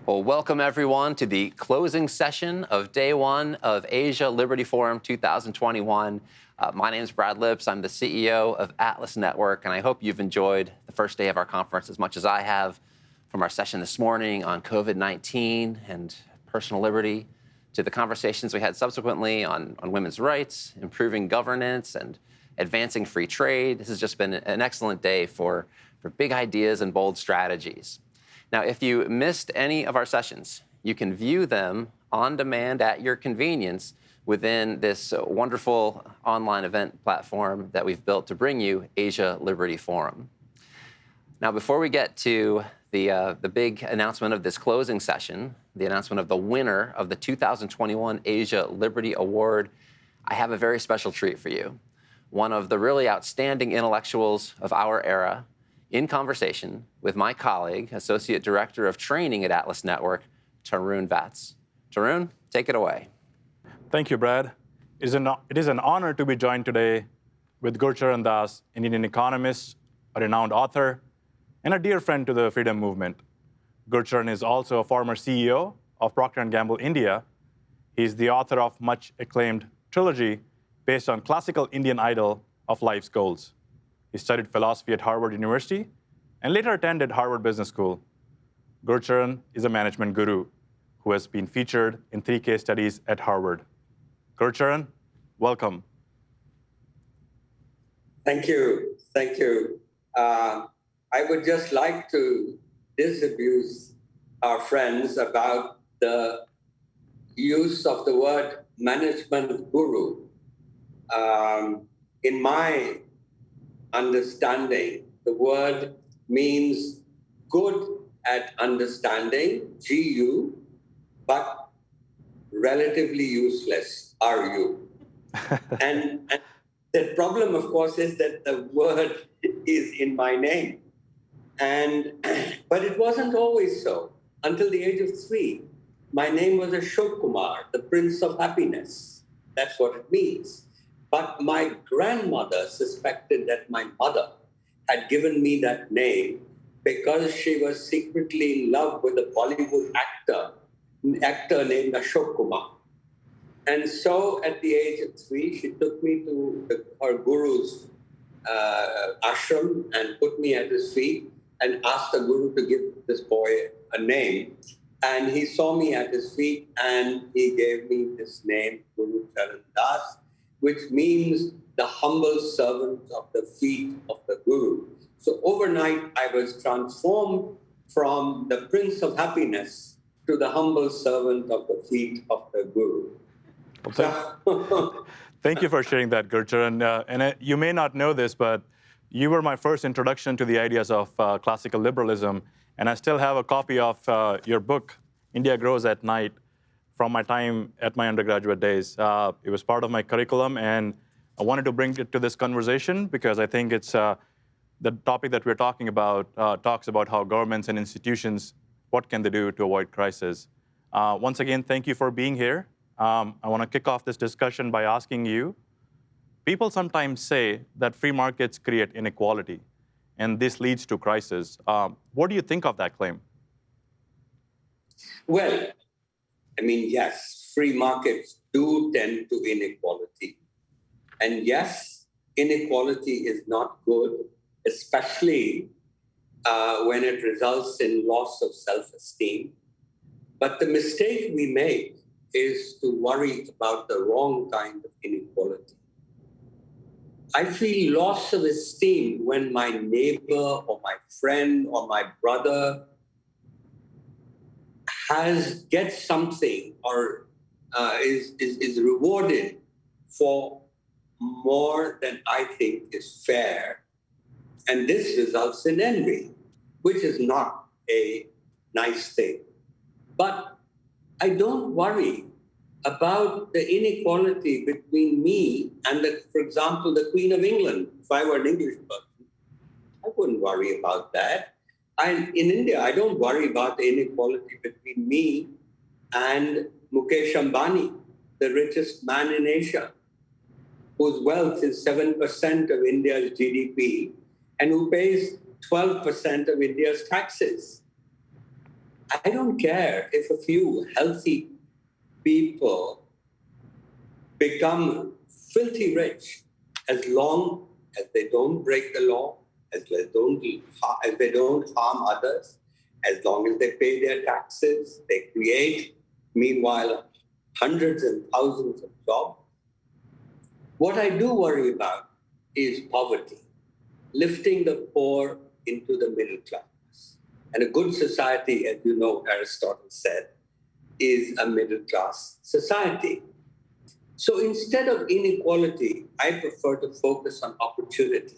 Well, welcome everyone to the closing session of day one of Asia Liberty Forum 2021. My name is Brad Lips. I'm the CEO of Atlas Network, and I hope you've enjoyed the first day of our conference as much as I have, from our session this morning on COVID-19 and personal liberty to the conversations we had subsequently on women's rights, improving governance, and advancing free trade. This has just been an excellent day for big ideas and bold strategies. Now, if you missed any of our sessions, you can view them on demand at your convenience within this wonderful online event platform that we've built to bring you Asia Liberty Forum. Now, before we get to the big announcement of this closing session, the announcement of the winner of the 2021 Asia Liberty Award, I have a very special treat for you. One of the really outstanding intellectuals of our era, in conversation with my colleague, Associate Director of Training at Atlas Network, Tarun Vats. Tarun, take it away. Thank you, Brad. It is an honor to be joined today with Gurcharan Das, an Indian economist, a renowned author, and a dear friend to the freedom movement. Gurcharan is also a former CEO of Procter & Gamble India. He's the author of much acclaimed trilogy based on classical Indian idol of life's goals. He studied philosophy at Harvard University and later attended Harvard Business School. Gurcharan is a management guru who has been featured in 3 case studies at Harvard. Gurcharan, welcome. Thank you. Thank you. I would just like to disabuse our friends about the use of the word management guru. In my understanding, the word means good at understanding, GU, but relatively useless, RU. and the problem, of course, is that the word is in my name. But it wasn't always so. Until the age of 3, my name was Ashok Kumar, the Prince of Happiness. That's what it means. But my grandmother suspected that my mother had given me that name because she was secretly in love with a Bollywood actor named Ashok Kumar. And so at the age of 3, she took me to her guru's ashram and put me at his feet and asked the guru to give this boy a name. And he saw me at his feet and he gave me this name, Guru Charan Das, which means the humble servant of the feet of the Guru. So overnight, I was transformed from the Prince of Happiness to the humble servant of the feet of the Guru. Thank you for sharing that, Gurcharan. And you may not know this, but you were my first introduction to the ideas of classical liberalism. And I still have a copy of your book, India Grows at Night, from my time at my undergraduate days. It was part of my curriculum, and I wanted to bring it to this conversation because I think it's the topic that we're talking about talks about how governments and institutions, what can they do to avoid crisis. Once again, thank you for being here. I want to kick off this discussion by asking you, people sometimes say that free markets create inequality, and this leads to crisis. What do you think of that claim? Well, I mean, yes, free markets do tend to inequality. And yes, inequality is not good, especially when it results in loss of self-esteem. But the mistake we make is to worry about the wrong kind of inequality. I feel loss of esteem when my neighbor or my friend or my brother gets something or is rewarded for more than I think is fair. And this results in envy, which is not a nice thing. But I don't worry about the inequality between me and, for example, the Queen of England. If I were an English person, I wouldn't worry about that. In India, I don't worry about the inequality between me and Mukesh Ambani, the richest man in Asia, whose wealth is 7% of India's GDP and who pays 12% of India's taxes. I don't care if a few healthy people become filthy rich as long as they don't break the law, as they don't harm others, as long as they pay their taxes, they create, meanwhile, hundreds and thousands of jobs. What I do worry about is poverty, lifting the poor into the middle class. And a good society, as you know, Aristotle said, is a middle class society. So instead of inequality, I prefer to focus on opportunity.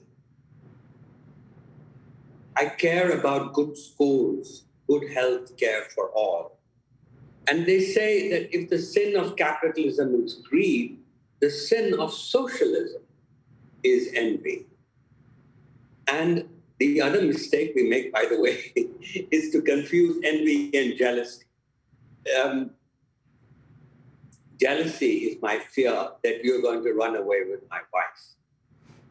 I care about good schools, good health care for all. And they say that if the sin of capitalism is greed, the sin of socialism is envy. And the other mistake we make, by the way, is to confuse envy and jealousy. Jealousy is my fear that you're going to run away with my wife.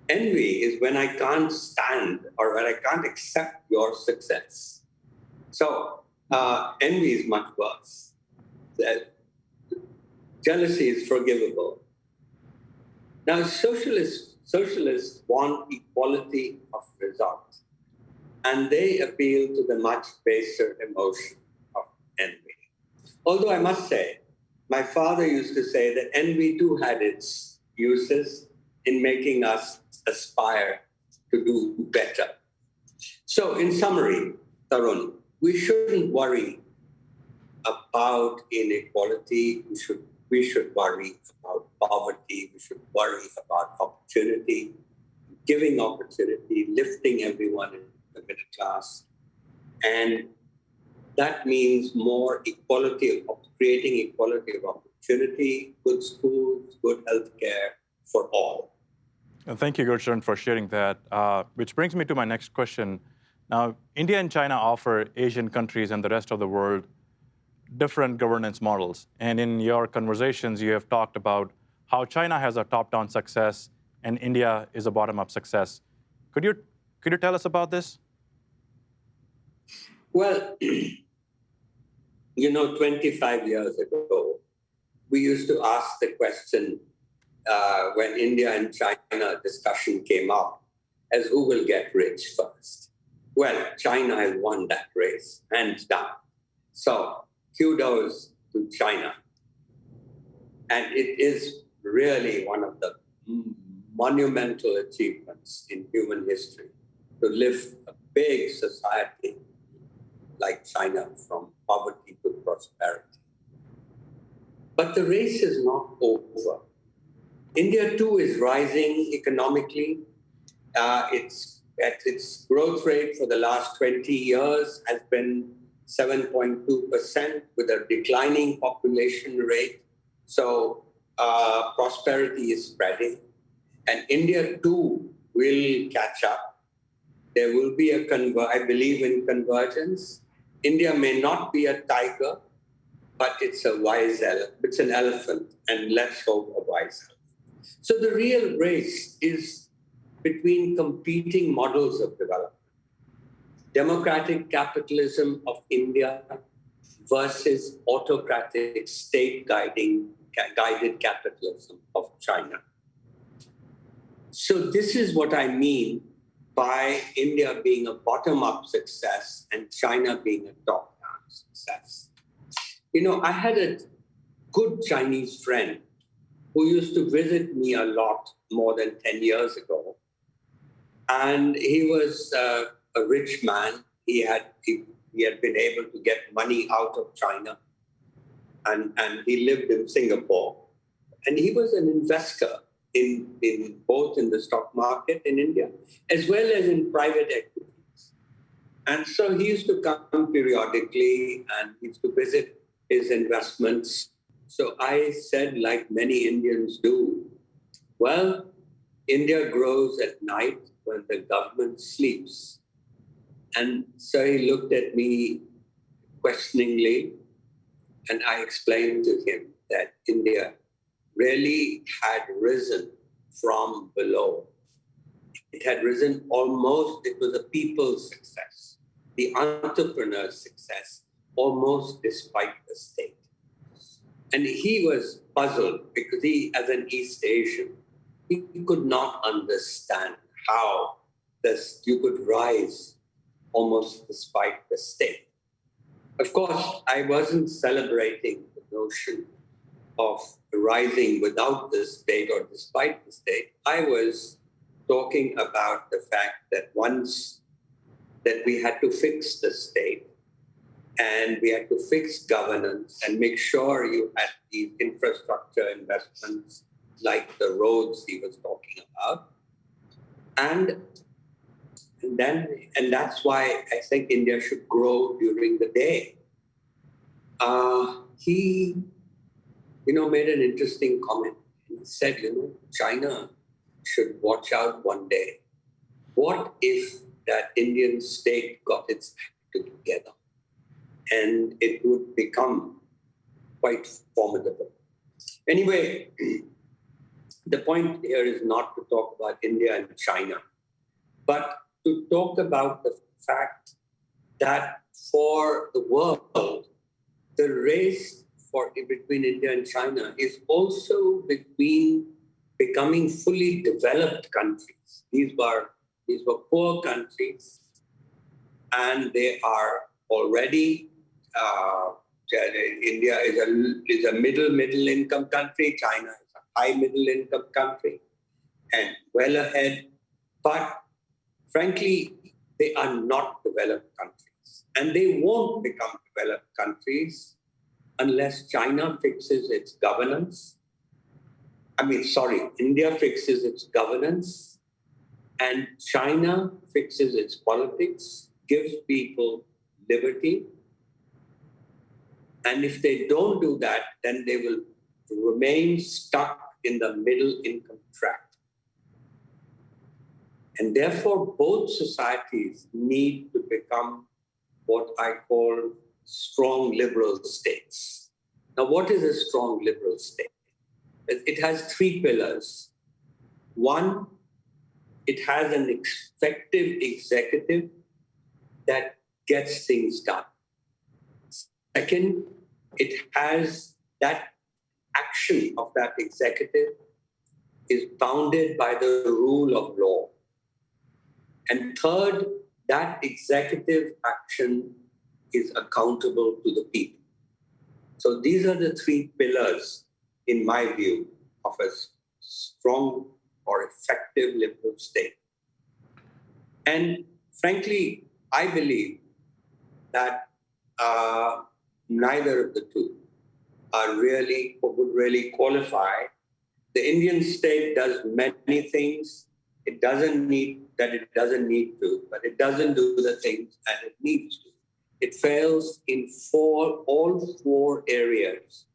Envy is when I can't stand or when I can't accept your success. So envy is much worse. Jealousy is forgivable. Now, socialists want equality of results, and they appeal to the much baser emotion of envy. Although I must say, my father used to say that envy too had its uses in making us aspire to do better. So in summary, Tarun, we shouldn't worry about inequality. We should worry about poverty. We should worry about opportunity, giving opportunity, lifting everyone in the middle class. And that means more equality, of creating equality of opportunity, good schools, good healthcare for all. Thank you, Gurcharan, for sharing that, which brings me to my next question. Now, India and China offer Asian countries and the rest of the world different governance models. And in your conversations, you have talked about how China has a top-down success and India is a bottom-up success. Could you tell us about this? Well, 25 years ago, we used to ask the question when India and China discussion came up as who will get rich first. Well, China has won that race, hands down. So kudos to China. And it is really one of the monumental achievements in human history to lift a big society like China from poverty to prosperity. But the race is not over. India too is rising economically. Its growth rate for the last 20 years has been 7.2% with a declining population rate. So prosperity is spreading. And India too will catch up. There will be I believe in convergence. India may not be a tiger, but it's it's an elephant, and let's hope a wise elephant. So the real race is between competing models of development. Democratic capitalism of India versus autocratic state-guided capitalism of China. So this is what I mean by India being a bottom-up success and China being a top-down success. I had a good Chinese friend who used to visit me a lot more than 10 years ago. And he was a rich man. He had been able to get money out of China. And he lived in Singapore. And he was an investor in both in the stock market in India, as well as in private equities. And so he used to come periodically and he used to visit his investments. So I said, like many Indians do, well, India grows at night when the government sleeps. And so he looked at me questioningly, and I explained to him that India really had risen from below. It had risen it was a people's success, the entrepreneur's success, almost despite the state. And he was puzzled because he, as an East Asian, he could not understand how you could rise almost despite the state. Of course, I wasn't celebrating the notion of rising without the state or despite the state. I was talking about the fact that once that we had to fix the state and we had to fix governance and make sure you had these infrastructure investments like the roads he was talking about. And that's why I think India should grow during the day. He, made an interesting comment. He said, China should watch out one day. What if that Indian state got its act together? And it would become quite formidable. Anyway, the point here is not to talk about India and China, but to talk about the fact that for the world, the race between India and China is also between becoming fully developed countries. These were poor countries, and they are already. India is a middle income country. China is a high middle income country, and well ahead. But frankly, they are not developed countries, and they won't become developed countries unless China fixes its governance. India fixes its governance, and China fixes its politics, gives people liberty. And if they don't do that, then they will remain stuck in the middle income track. And therefore, both societies need to become what I call strong liberal states. Now, what is a strong liberal state? It has three pillars. One, it has an effective executive that gets things done. Second, it has that action of that executive is bounded by the rule of law. And third, that executive action is accountable to the people. So these are the three pillars, in my view, of a strong or effective liberal state. And frankly, I believe that neither of the two would really qualify. The Indian state does many things. It doesn't need to, but it doesn't do the things that it needs to. It fails in all four areas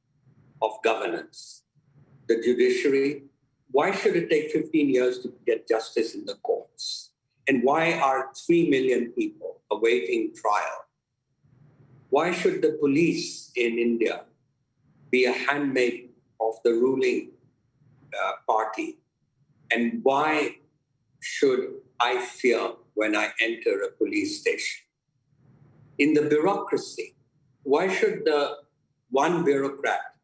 of governance. The judiciary, why should it take 15 years to get justice in the courts? And why are 3 million people awaiting trial? Why should the police in India be a handmaid of the ruling party? And why should I fear when I enter a police station? In the bureaucracy, why should the one bureaucrat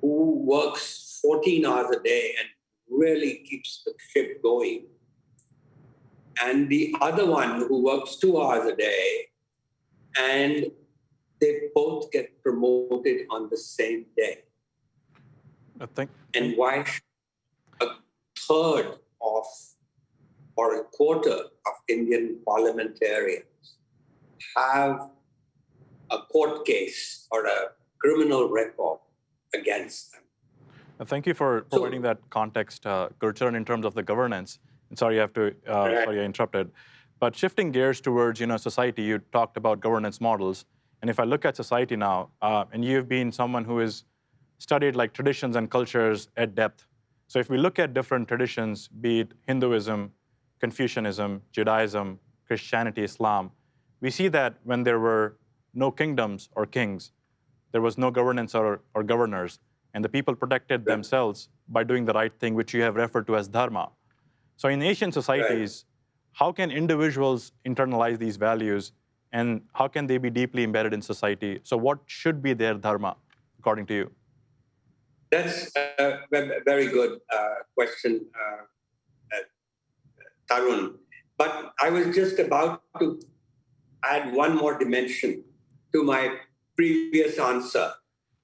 who works 14 hours a day and really keeps the ship going, and the other one who works 2 hours a day, and they both get promoted on the same day? And why should a third of or a quarter of Indian parliamentarians have a court case or a criminal record against them? Thank you for providing that context, Gurcharan, in terms of the governance. And sorry, sorry I interrupted. But shifting gears towards society, you talked about governance models. And if I look at society now, and you've been someone who has studied like traditions and cultures at depth. So if we look at different traditions, be it Hinduism, Confucianism, Judaism, Christianity, Islam, we see that when there were no kingdoms or kings, there was no governance or governors, and the people protected themselves by doing the right thing, which you have referred to as dharma. So in Asian societies, how can individuals internalize these values and how can they be deeply embedded in society? So what should be their dharma, according to you? That's a very good question, Tarun. But I was just about to add one more dimension to my previous answer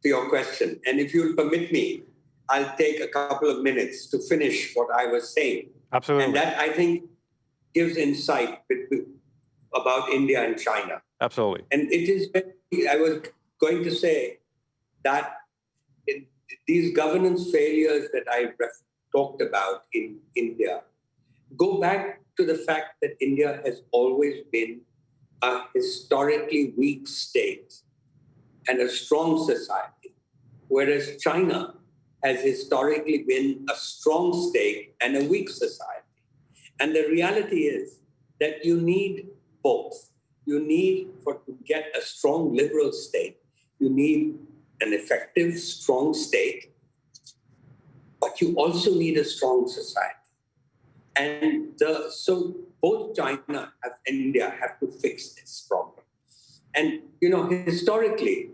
to your question. And if you'll permit me, I'll take a couple of minutes to finish what I was saying. Absolutely. And that, I think, gives insight about India and China. Absolutely. And it is, I was going to say that these governance failures that I talked about in India go back to the fact that India has always been a historically weak state and a strong society, whereas China has historically been a strong state and a weak society. And the reality is that you need both. You need, to get a strong liberal state, you need an effective, strong state, but you also need a strong society. And so both China and India have to fix this problem. And, historically,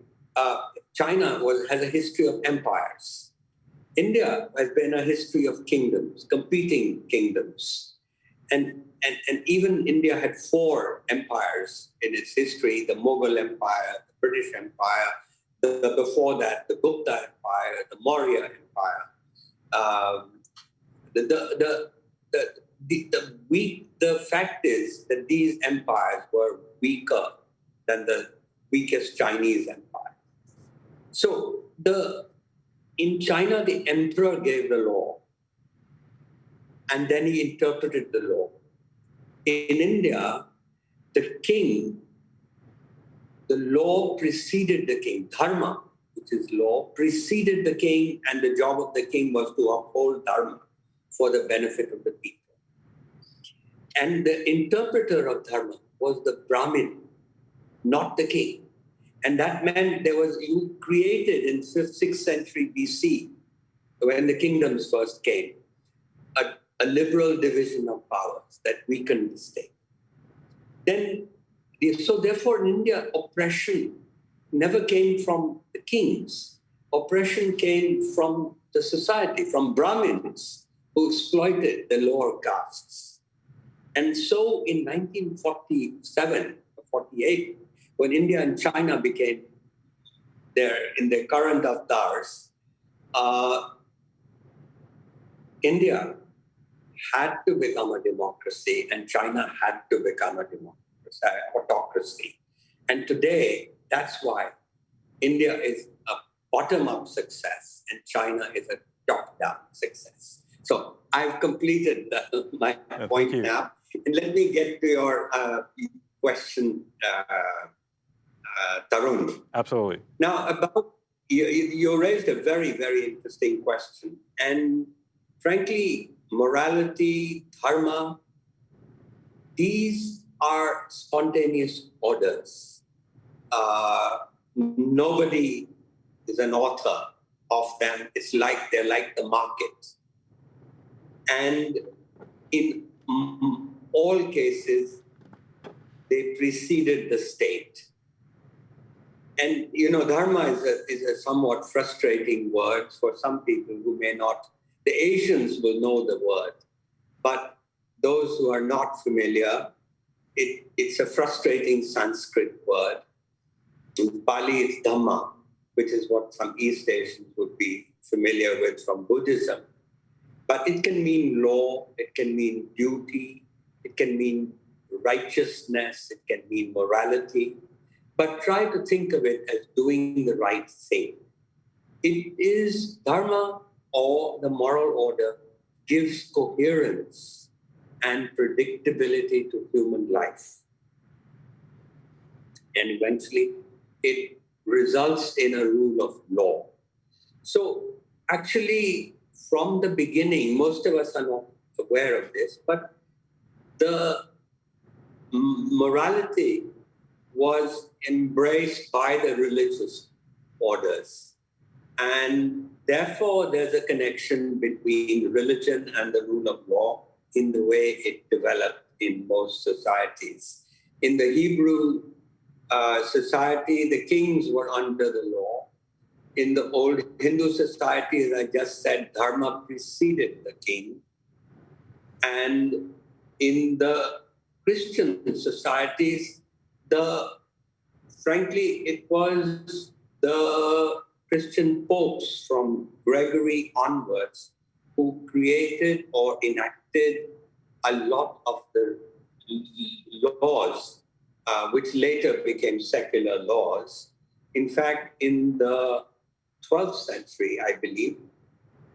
China has a history of empires. India has been a history of kingdoms, competing kingdoms. And even India had 4 empires in its history: the Mughal Empire, the British Empire, before that, the Gupta Empire, the Maurya Empire. The fact is that these empires were weaker than the weakest Chinese empire. So in China, the emperor gave the law, and then he interpreted the law. In India, the king, the law preceded the king. Dharma, which is law, preceded the king, and the job of the king was to uphold dharma for the benefit of the people. And the interpreter of dharma was the Brahmin, not the king. And that meant you created in 5th, 6th century BC, when the kingdoms first came, a liberal division of powers that weakened the state. So therefore in India, oppression never came from the kings. Oppression came from the society, from Brahmins who exploited the lower castes. And so in 1947 or 48, when India and China became in their current avatars, India had to become a democracy and China had to become a autocracy. And today, that's why India is a bottom-up success and China is a top-down success. So I've completed my point now. And let me get to your question, Tarun. Absolutely. Now, you raised a very, very interesting question. And frankly, morality, dharma, these are spontaneous orders. Nobody is an author of them. They're like the market. And in all cases, they preceded the state. And, dharma is a somewhat frustrating word for some people who may not. The Asians will know the word, but those who are not familiar, it's a frustrating Sanskrit word. In Pali, it's Dhamma, which is what some East Asians would be familiar with from Buddhism. But it can mean law, it can mean duty, it can mean righteousness, it can mean morality. But try to think of it as doing the right thing. It is dharma, or the moral order, gives coherence and predictability to human life. And eventually, it results in a rule of law. So actually, from the beginning, most of us are not aware of this, but the morality was embraced by the religious orders. And therefore, there's a connection between religion and the rule of law in the way it developed in most societies. In the Hebrew society, the kings were under the law. In the old Hindu society, as I just said, dharma preceded the king. And in the Christian societies, frankly, it was the Christian popes from Gregory onwards who created or enacted a lot of the laws, which later became secular laws. In fact, in the 12th century, I believe,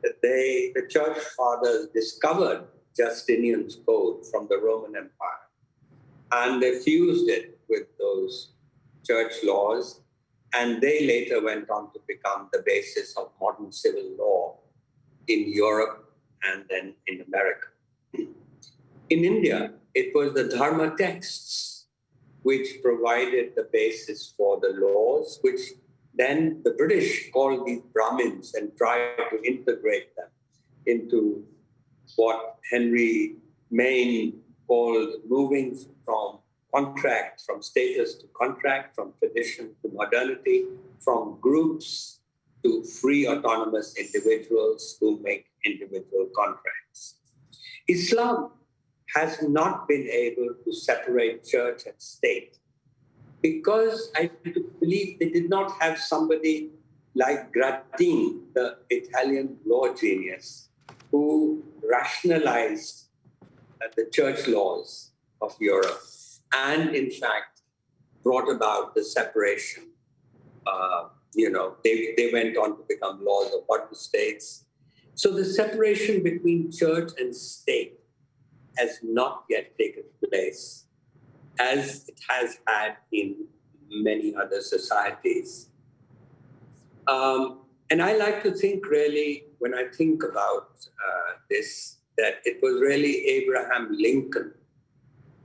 the church fathers discovered Justinian's code from the Roman Empire, and they fused it with those church laws, and they later went on to become the basis of modern civil law in Europe and then in America. In India, it was the Dharma texts which provided the basis for the laws, which then the British called these Brahmins and tried to integrate them into what Henry Maine called moving from contract, from status to contract, from tradition to modernity, from groups to free autonomous individuals who make individual contracts. Islam has not been able to separate church and state because I believe they did not have somebody like Gratin, the Italian law genius, who rationalized the church laws of Europe and, in fact, brought about the separation. They went on to become laws of modern states. So the separation between church and state has not yet taken place, as it has had in many other societies. And I like to think really, when I think about this, that it was really Abraham Lincoln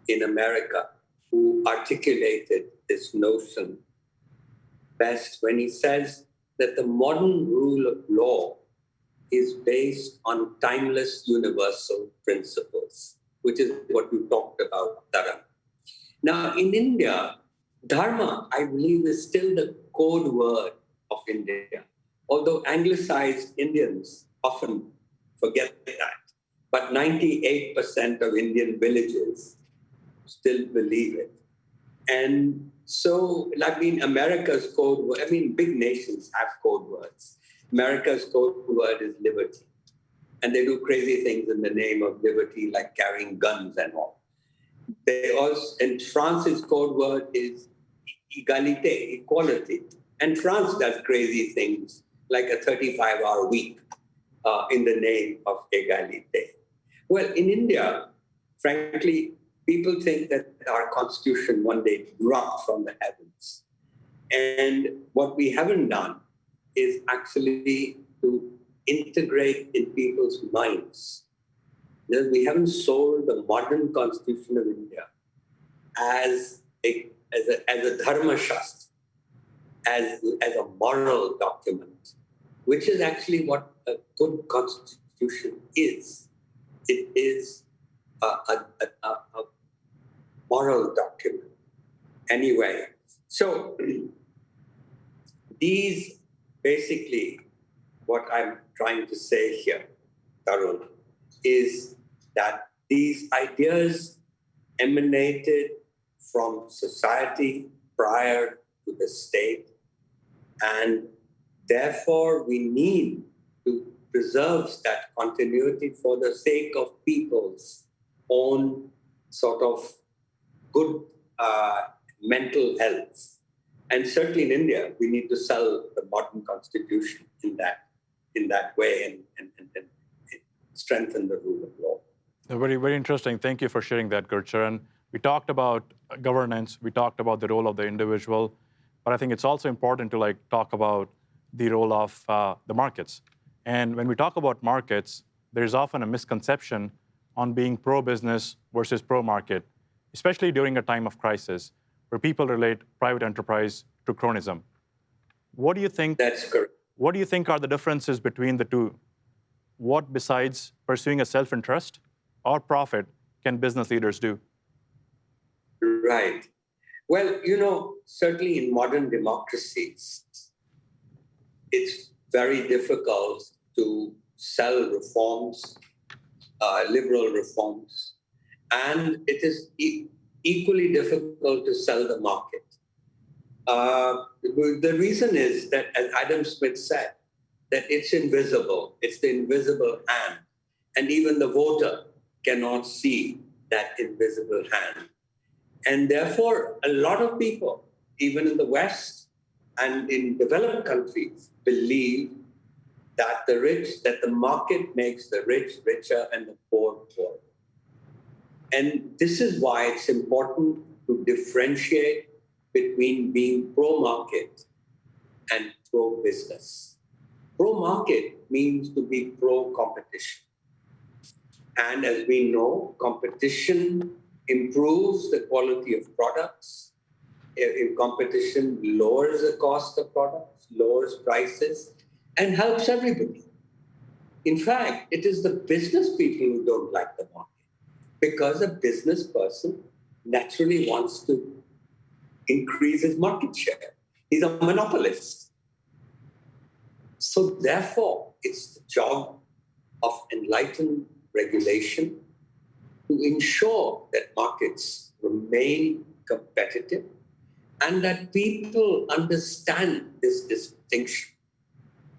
in America who articulated this notion best when he says that the modern rule of law is based on timeless universal principles, which is what you talked about, Taran. Now, in India, dharma, I believe, is still the code word of India, although anglicized Indians often forget that. But 98% of Indian villages still believe it. And so, America's code word, big nations have code words. America's code word is liberty. And they do crazy things in the name of liberty, like carrying guns and all. And France's code word is égalité, equality. And France does crazy things like a 35-hour week in the name of égalité. Well, in India, frankly, people think that our constitution one day dropped from the heavens. And what we haven't done is actually to integrate in people's minds. We haven't sold the modern constitution of India as a dharma shastra, as a moral document, which is actually what a good constitution is. It is a moral document. Anyway, so these basically, what I'm trying to say here, Tarun, is that these ideas emanated from society prior to the state, and therefore we need to preserve that continuity for the sake of people's own sort of good mental health. And certainly in India, we need to sell the modern constitution in that way and strengthen the rule of law. Very, very interesting. Thank you for sharing that, Gurcharan. We talked about governance. We talked about the role of the individual. But I think it's also important to talk about the role of the markets. And when we talk about markets, there's often a misconception on being pro-business versus pro-market, especially during a time of crisis, where people relate private enterprise to cronism. What do you think? That's correct. What do you think are the differences between the two? What, besides pursuing a self-interest or profit, can business leaders do? Right. Well, certainly in modern democracies, it's very difficult to sell reforms, liberal reforms, and it is equally difficult to sell the market. The reason is that, as Adam Smith said, that it's invisible. It's the invisible hand. And even the voter cannot see that invisible hand. And therefore, a lot of people, even in the West and in developed countries, believe that the market makes the rich richer and the poor poorer. And this is why it's important to differentiate between being pro-market and pro-business. Pro-market means to be pro-competition. And as we know, competition improves the quality of products. If competition lowers the cost of products, lowers prices, and helps everybody. In fact, it is the business people who don't like the market, because a business person naturally wants to increase his market share. He's a monopolist. So therefore, it's the job of enlightened regulation to ensure that markets remain competitive and that people understand this distinction.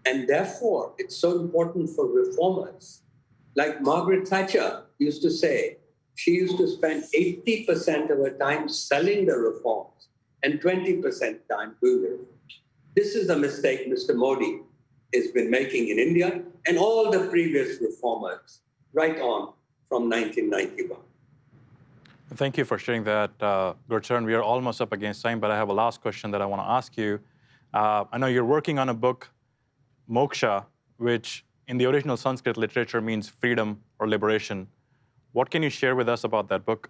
And therefore, it's so important for reformers. Like Margaret Thatcher used to say, she used to spend 80% of her time selling the reforms and 20% time doing the reforms. This is the mistake Mr. Modi has been making in India and all the previous reformers right on from 1991. Thank you for sharing that, Gurcharan. We are almost up against time, but I have a last question that I want to ask you. I know you're working on a book, Moksha, which in the original Sanskrit literature means freedom or liberation. What can you share with us about that book?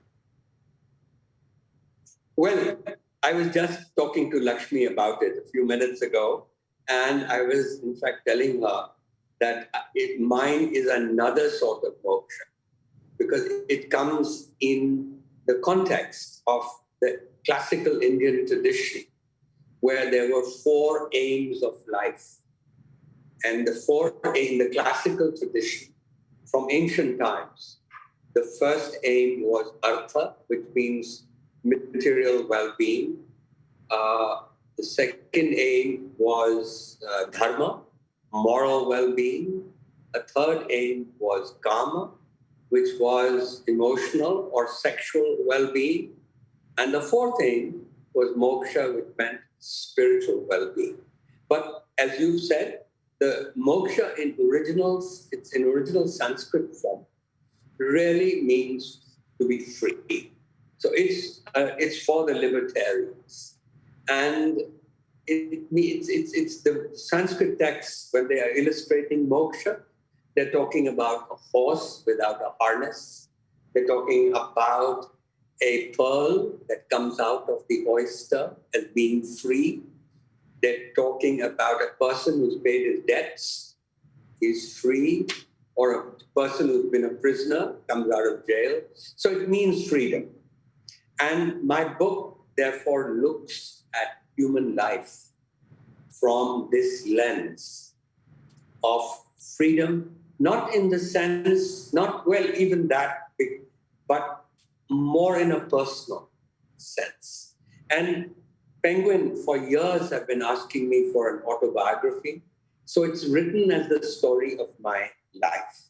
Well, I was just talking to Lakshmi about it a few minutes ago, and I was in fact telling her that mine is another sort of moksha, because it comes in the context of the classical Indian tradition, where there were 4 aims of life. And the 4 in the classical tradition from ancient times, the first aim was artha, which means material well-being. The second aim was dharma, moral well-being. A third aim was kama, which was emotional or sexual well-being. And the fourth aim was moksha, which meant spiritual well-being. But as you said, the moksha it's in original Sanskrit form, really means to be free. So it's for the libertarians. And it's the Sanskrit texts, when they are illustrating moksha, they're talking about a horse without a harness. They're talking about a pearl that comes out of the oyster as being free. They're talking about a person who's paid his debts, is free, or a person who's been a prisoner, comes out of jail. So it means freedom. And my book, therefore, looks at human life from this lens of freedom, not in the sense, even that big, but more in a personal sense. And Penguin, for years, have been asking me for an autobiography. So it's written as the story of my life.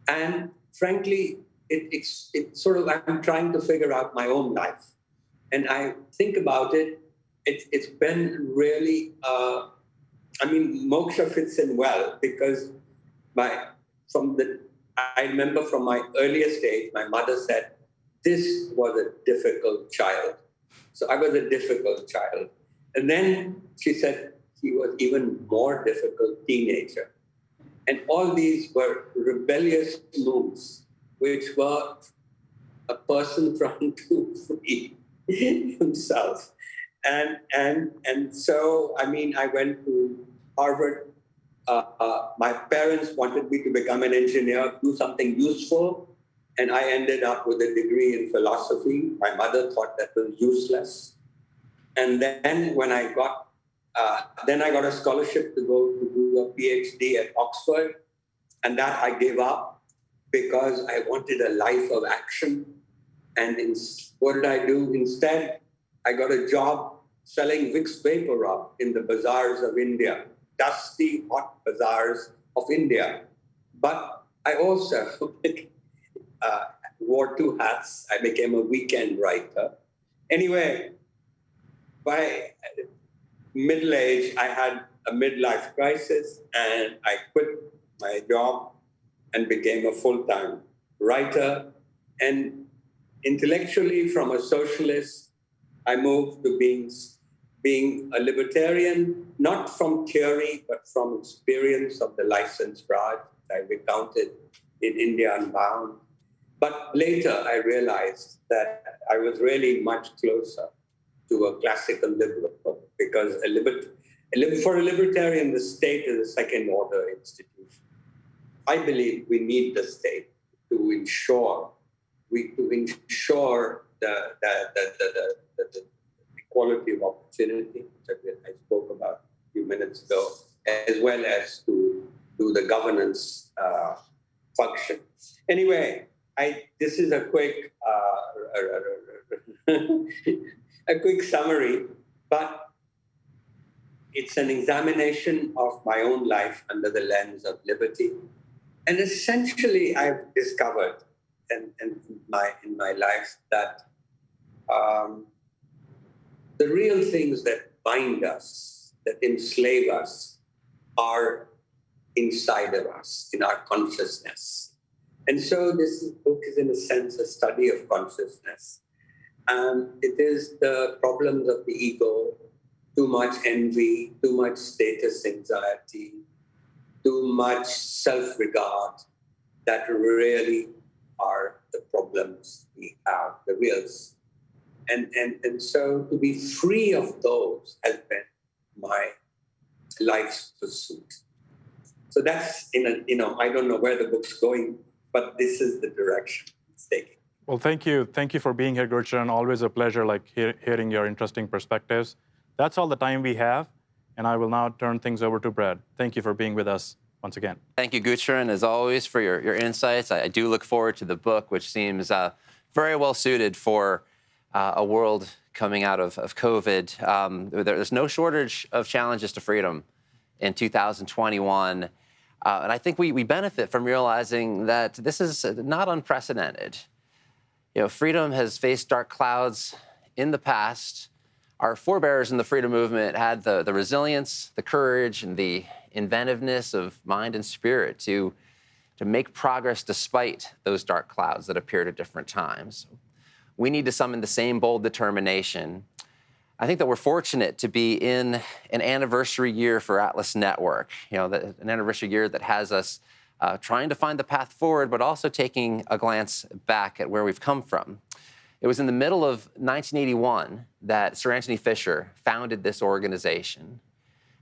And frankly, it's sort of, I'm trying to figure out my own life. And I think about it, it's been really, moksha fits in well, because I remember from my earliest age, my mother said, this was a difficult child. So I was a difficult child. And then she said he was even more difficult teenager. And all these were rebellious moves, which were a person trying to free himself. And so, I went to Harvard. My parents wanted me to become an engineer, do something useful. And I ended up with a degree in philosophy. My mother thought that was useless. And then when I got, a scholarship to go to do a PhD at Oxford, and that I gave up because I wanted a life of action. And what did I do instead? I got a job selling Vicks Vapor Rub in the bazaars of India, dusty, hot bazaars of India. But I also wore two hats. I became a weekend writer. Anyway, by middle age, I had a midlife crisis, and I quit my job and became a full-time writer. And intellectually, from a socialist, I moved to being a libertarian, not from theory, but from experience of the licensed Raj I recounted in India Unbound. But later I realized that I was really much closer to a classical liberal, because for a libertarian, the state is a second-order institution. I believe we need the state to ensure the equality of opportunity, which I spoke about a few minutes ago, as well as to do the governance function. Anyway, this is a quick summary, but it's an examination of my own life under the lens of liberty. And essentially, I've discovered in my life that the real things that bind us, that enslave us, are inside of us, in our consciousness. And so this book is, in a sense, a study of consciousness. It is the problems of the ego, too much envy, too much status anxiety, too much self-regard, that really are the problems we have, the reals. And so to be free of those has been my life's pursuit. So that's, I don't know where the book's going, but this is the direction it's taking. Well, thank you. Thank you for being here, Gurcharan. Always a pleasure hearing your interesting perspectives. That's all the time we have, and I will now turn things over to Brad. Thank you for being with us once again. Thank you, Gurcharan, as always, for your insights. I do look forward to the book, which seems very well suited for a world coming out of COVID. There's no shortage of challenges to freedom in 2021. And I think we benefit from realizing that this is not unprecedented. Freedom has faced dark clouds in the past. Our forebears in the freedom movement had the resilience, the courage, and the inventiveness of mind and spirit to make progress despite those dark clouds that appeared at different times. We need to summon the same bold determination. I think that we're fortunate to be in an anniversary year for Atlas Network, an anniversary year that has us trying to find the path forward, but also taking a glance back at where we've come from. It was in the middle of 1981 that Sir Anthony Fisher founded this organization.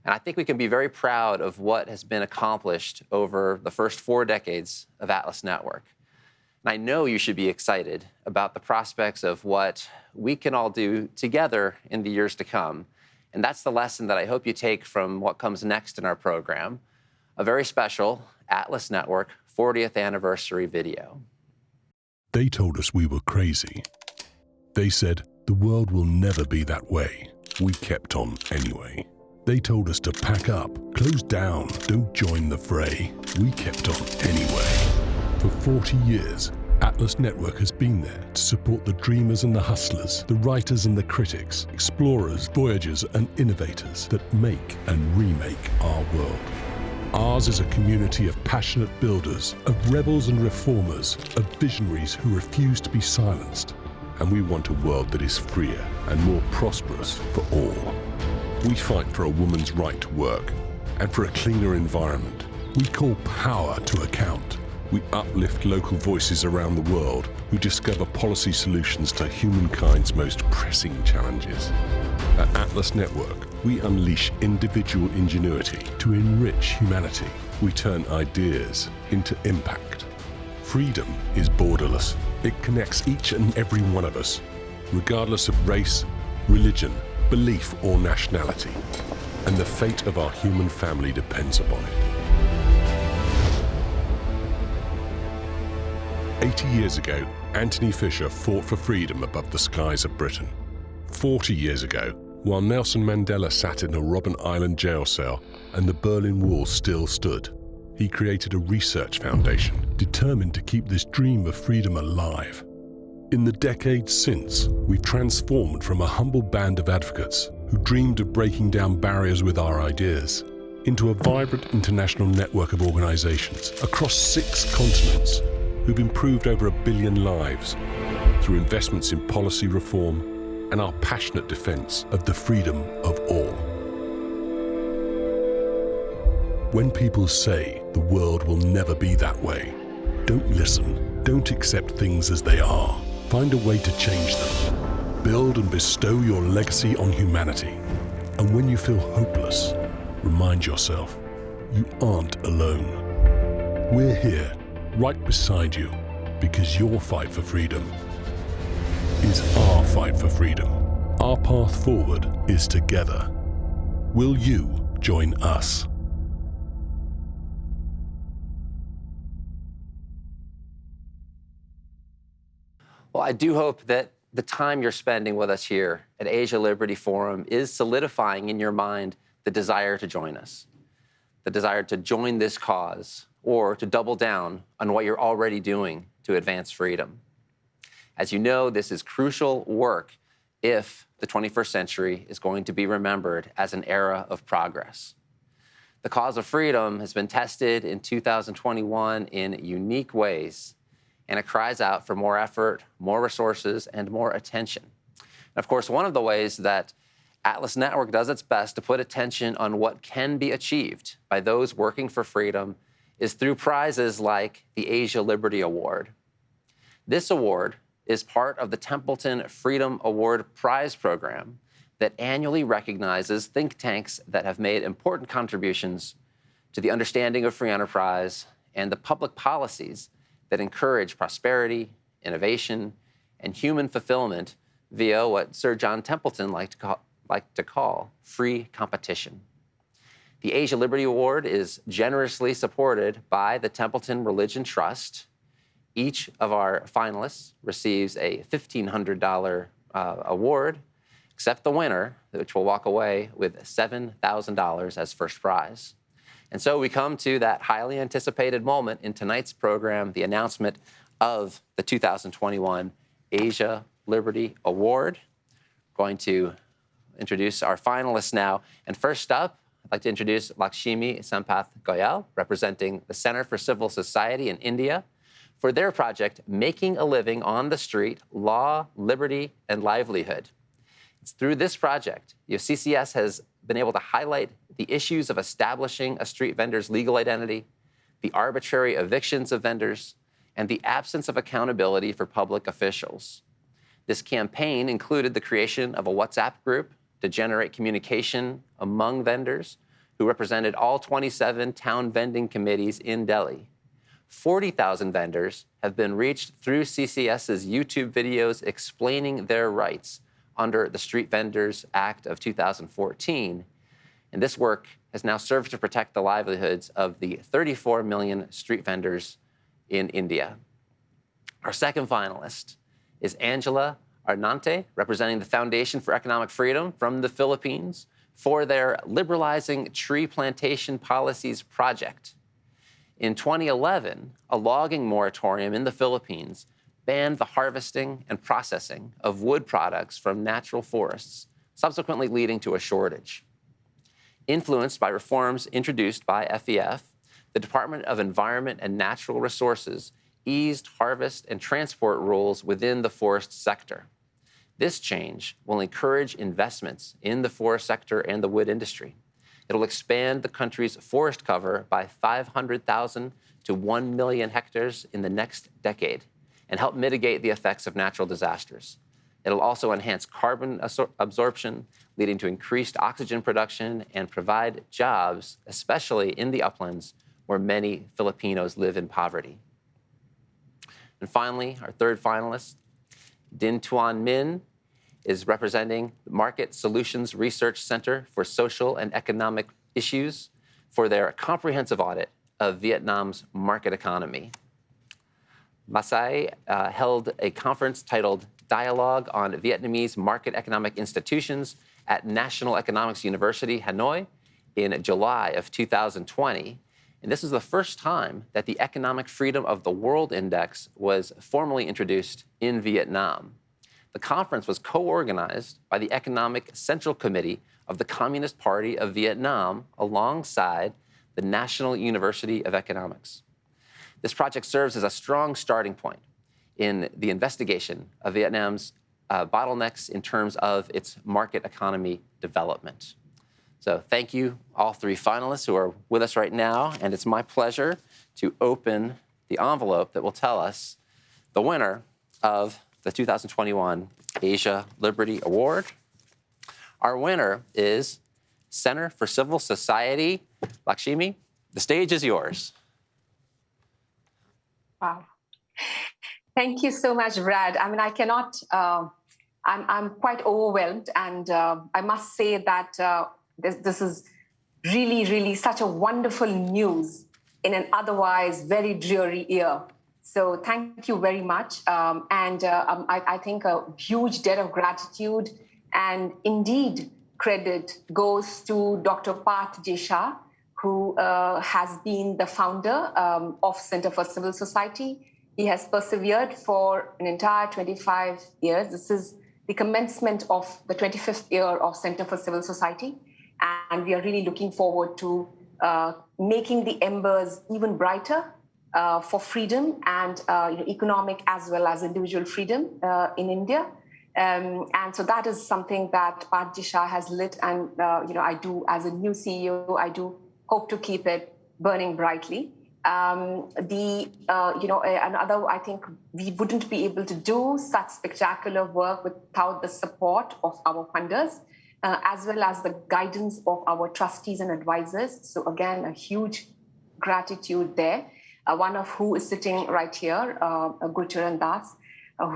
And I think we can be very proud of what has been accomplished over the first 4 decades of Atlas Network. And I know you should be excited about the prospects of what we can all do together in the years to come. And that's the lesson that I hope you take from what comes next in our program, a very special Atlas Network 40th anniversary video. They told us we were crazy. They said the world will never be that way. We kept on anyway. They told us to pack up, close down, don't join the fray. We kept on anyway. For 40 years, Atlas Network has been there to support the dreamers and the hustlers, the writers and the critics, explorers, voyagers and innovators that make and remake our world. Ours is a community of passionate builders, of rebels and reformers, of visionaries who refuse to be silenced. And we want a world that is freer and more prosperous for all. We fight for a woman's right to work and for a cleaner environment. We call power to account. We uplift local voices around the world who discover policy solutions to humankind's most pressing challenges. At Atlas Network, we unleash individual ingenuity to enrich humanity. We turn ideas into impact. Freedom is borderless. It connects each and every one of us, regardless of race, religion, belief, or nationality, and the fate of our human family depends upon it. 80 years ago, Anthony Fisher fought for freedom above the skies of Britain. 40 years ago, while Nelson Mandela sat in a Robben Island jail cell and the Berlin Wall still stood, he created a research foundation determined to keep this dream of freedom alive. In the decades since, we've transformed from a humble band of advocates who dreamed of breaking down barriers with our ideas into a vibrant international network of organizations across 6 continents who've improved over 1 billion lives through investments in policy reform and our passionate defense of the freedom of all. When people say the world will never be that way, don't listen. Don't accept things as they are. Find a way to change them. Build and bestow your legacy on humanity. And when you feel hopeless, remind yourself, you aren't alone. We're here, right beside you, because your fight for freedom is our fight for freedom. Our path forward is together. Will you join us? Well, I do hope that the time you're spending with us here at Asia Liberty Forum is solidifying in your mind the desire to join us, the desire to join this cause, or to double down on what you're already doing to advance freedom. As you know, this is crucial work if the 21st century is going to be remembered as an era of progress. The cause of freedom has been tested in 2021 in unique ways, and it cries out for more effort, more resources, and more attention. And of course, one of the ways that Atlas Network does its best to put attention on what can be achieved by those working for freedom is through prizes like the Asia Liberty Award. This award is part of the Templeton Freedom Award Prize Program that annually recognizes think tanks that have made important contributions to the understanding of free enterprise and the public policies that encourage prosperity, innovation, and human fulfillment via what Sir John Templeton liked to call free competition. The Asia Liberty Award is generously supported by the Templeton Religion Trust. Each of our finalists receives a $1,500 award, except the winner, which will walk away with $7,000 as first prize. And so we come to that highly anticipated moment in tonight's program, the announcement of the 2021 Asia Liberty Award. I'm going to introduce our finalists now. And first up, I'd like to introduce Lakshmi Sampath Goyal, representing the Center for Civil Society in India, for their project, Making a Living on the Street, Law, Liberty, and Livelihood. It's through this project, CCS has been able to highlight the issues of establishing a street vendor's legal identity, the arbitrary evictions of vendors, and the absence of accountability for public officials. This campaign included the creation of a WhatsApp group to generate communication among vendors who represented all 27 town vending committees in Delhi. 40,000 vendors have been reached through CCS's YouTube videos explaining their rights under the Street Vendors Act of 2014. And this work has now served to protect the livelihoods of the 34 million street vendors in India. Our second finalist is Angela Arnante, representing the Foundation for Economic Freedom from the Philippines, for their Liberalizing Tree Plantation Policies project. In 2011, a logging moratorium in the Philippines banned the harvesting and processing of wood products from natural forests, subsequently leading to a shortage. Influenced by reforms introduced by FEF, the Department of Environment and Natural Resources eased harvest and transport rules within the forest sector. This change will encourage investments in the forest sector and the wood industry. It'll expand the country's forest cover by 500,000 to 1 million hectares in the next decade and help mitigate the effects of natural disasters. It'll also enhance carbon absorption, leading to increased oxygen production and provide jobs, especially in the uplands where many Filipinos live in poverty. And finally, our third finalist, Din Tuan Min, is representing the Market Solutions Research Center for Social and Economic Issues for their comprehensive audit of Vietnam's market economy. Masai held a conference titled Dialogue on Vietnamese Market Economic Institutions at National Economics University, Hanoi, in July of 2020. And this is the first time that the Economic Freedom of the World Index was formally introduced in Vietnam. The conference was co-organized by the Economic Central Committee of the Communist Party of Vietnam alongside the National University of Economics. This project serves as a strong starting point in the investigation of Vietnam's bottlenecks in terms of its market economy development. So thank you, all three finalists who are with us right now, and it's my pleasure to open the envelope that will tell us the winner of the 2021 Asia Liberty Award. Our winner is Center for Civil Society. Lakshmi, the stage is yours. Wow. Thank you so much, Brad. I mean, I cannot, I'm quite overwhelmed, and I must say that this is really, really such a wonderful news in an otherwise very dreary year. So thank you very much. I think a huge debt of gratitude and indeed credit goes to Dr. Parth J. Shah, who has been the founder of Center for Civil Society. He has persevered for an entire 25 years. This is the commencement of the 25th year of Center for Civil Society. And we are really looking forward to making the embers even brighter for freedom and economic as well as individual freedom in India. And so that is something that Parth Shah has lit, and I do, as a new CEO, I do hope to keep it burning brightly. Another, I think we wouldn't be able to do such spectacular work without the support of our funders, as well as the guidance of our trustees and advisors. So again, a huge gratitude there. One of who is sitting right here, Gurcharan Das,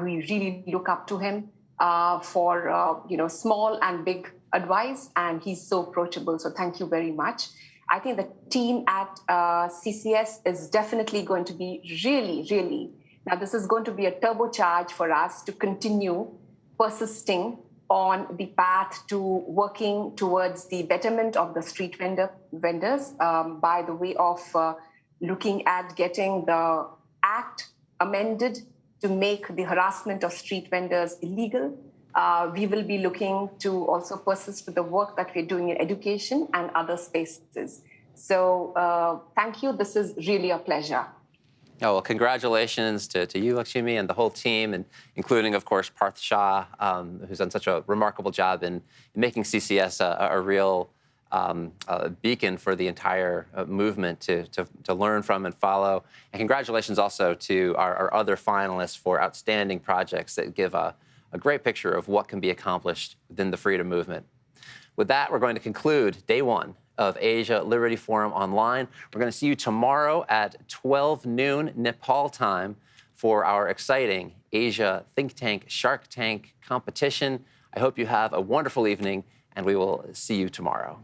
we really look up to him for small and big advice, and he's so approachable. So thank you very much. I think the team at CCS is definitely going to be really, now this is going to be a turbocharge for us to continue persisting on the path to working towards the betterment of the street vendors by the way of looking at getting the act amended to make the harassment of street vendors illegal. We will be looking to also persist with the work that we're doing in education and other spaces. So thank you. This is really a pleasure. Oh, well, congratulations to you, Lakshmi, and the whole team, and including, of course, Parth Shah, who's done such a remarkable job in making CCS a real beacon for the entire movement to learn from and follow. And congratulations also to our other finalists for outstanding projects that give a great picture of what can be accomplished within the freedom movement. With that, we're going to conclude day one of Asia Liberty Forum Online. We're going to see you tomorrow at 12 noon Nepal time for our exciting Asia Think Tank Shark Tank competition. I hope you have a wonderful evening, and we will see you tomorrow.